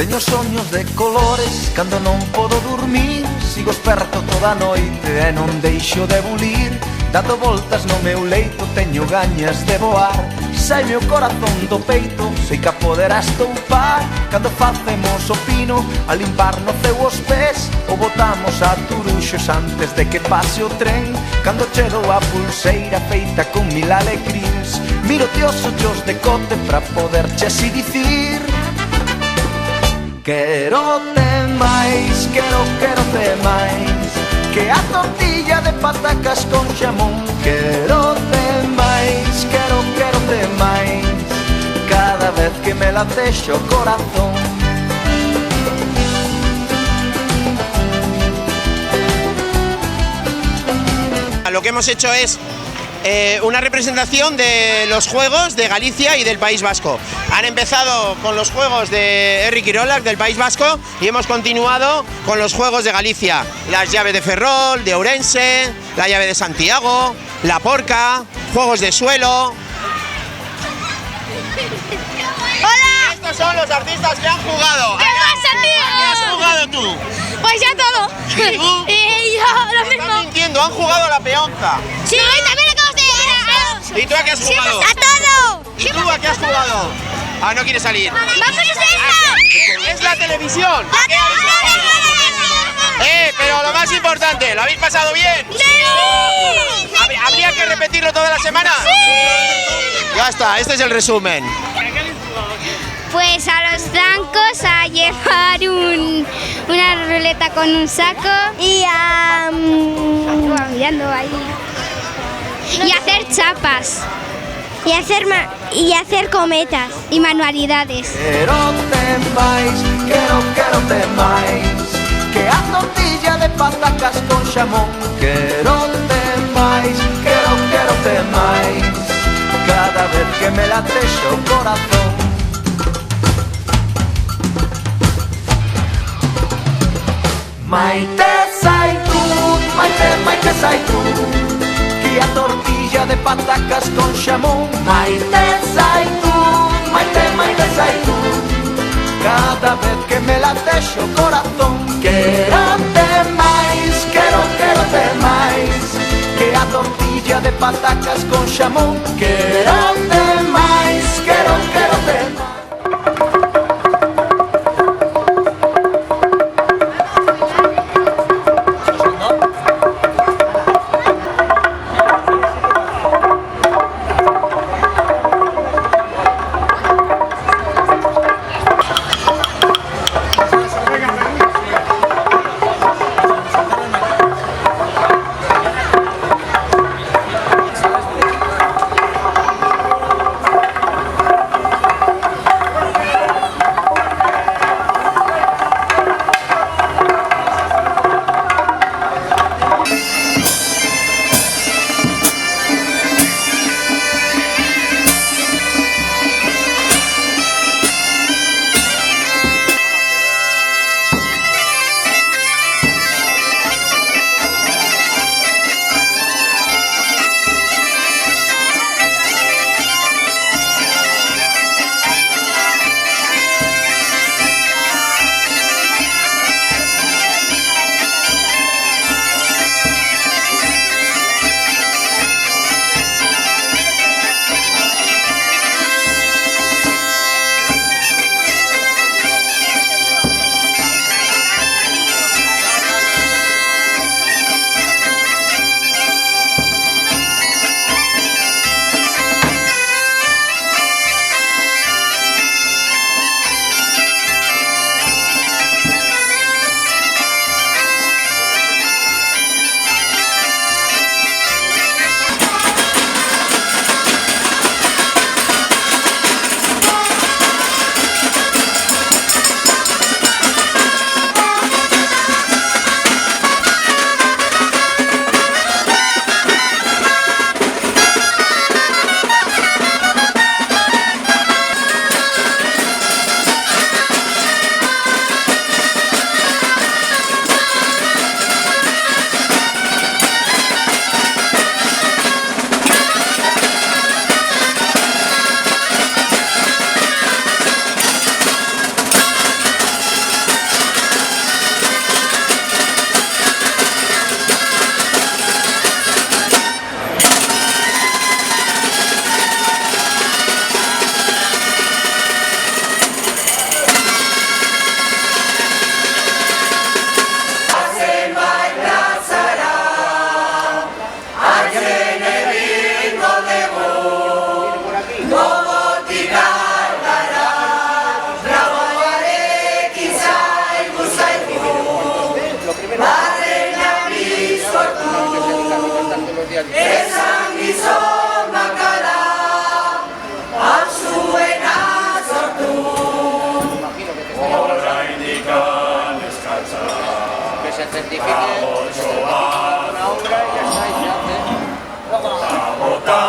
Teño soños de colores cando non podo dormir. Sigo esperto toda a noite e non deixo de bulir. Dando voltas no meu leito teño gañas de voar. Saime o corazón do peito, sei que a poderás toupar. Cando facemos o pino a limpar no ceu os pés, ou botamos a turuxos antes de que pase o tren. Cando che dou a pulseira feita con mil alecrins, miro-te os ollos de cote pra poderche así dicir: quero-te máis, quero-te máis que a tortilla de patacas con xamón. Quero-te máis, quero-te máis cada vez que me latexe o corazón. Lo que hemos hecho es una representación de los Juegos de Galicia y del País Vasco. Han empezado con los Juegos de Herri Kirolak del País Vasco y hemos continuado con los Juegos de Galicia. Las llaves de Ferrol, de Ourense, la llave de Santiago, la porca, Juegos de suelo. ¡Hola! Estos son los artistas que han jugado. ¿Qué pasa, tío? ¿Qué has jugado tú? Pues ya todo. ¿Y tú? Y yo lo mismo. Estás mintiendo, han jugado a la peonza. Sí, también acabas de... ¿Y tú a qué has jugado? ¡A todo! ¿Y tú a qué has jugado? Ah, no quieres salir. ¡Vamos a esto! Es la televisión. Pero lo más importante, ¿lo habéis pasado bien? ¡Sí! ¿Habría que repetirlo toda la semana? ¡Sí! Ya está, este es el resumen. Pues a los zancos, a llevar una ruleta con un saco y a... mirando ahí. Y hacer chapas. Y hacer cometas y manualidades. Quero-te máis, quero-te máis que a tortilla de patacas con xamón. Quero-te máis, quero-te máis cada vez que me latexe o corazón. Maite zaitut, maite zaitut, que a tortilla de patacas con xamón. Maite zaitut, maite zaitut, cada vez que me latexe o corazón. Quero-te máis, quero-te máis que a tortilla de patacas con xamón. Quero-te máis, quero-te máis. gizon bakara, hauzuena sortu. Horraindikan eskatza, abotxo bat, bota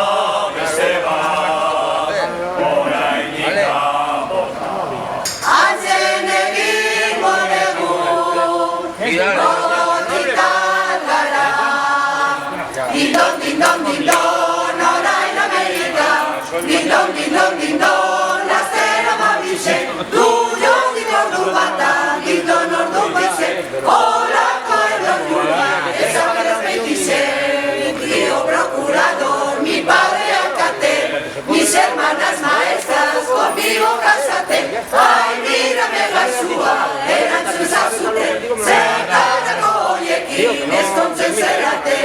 beste bat, horraindikan bota. Antzen egingo dugu, gogotikan gara, dindon, dindon, dindon, orain Amerika, dindon, dindon, dindon, laster amabixen, duion dindon du bata, dindon ordu goizen, horako erlojua, ezaberaz beitizen, tío procurador, mi padre alcate, mis hermanas maestras, conmigo casate, ay, mírame gaizua, erantzun zazute, zertarako hoiekin, eskontzen zerate,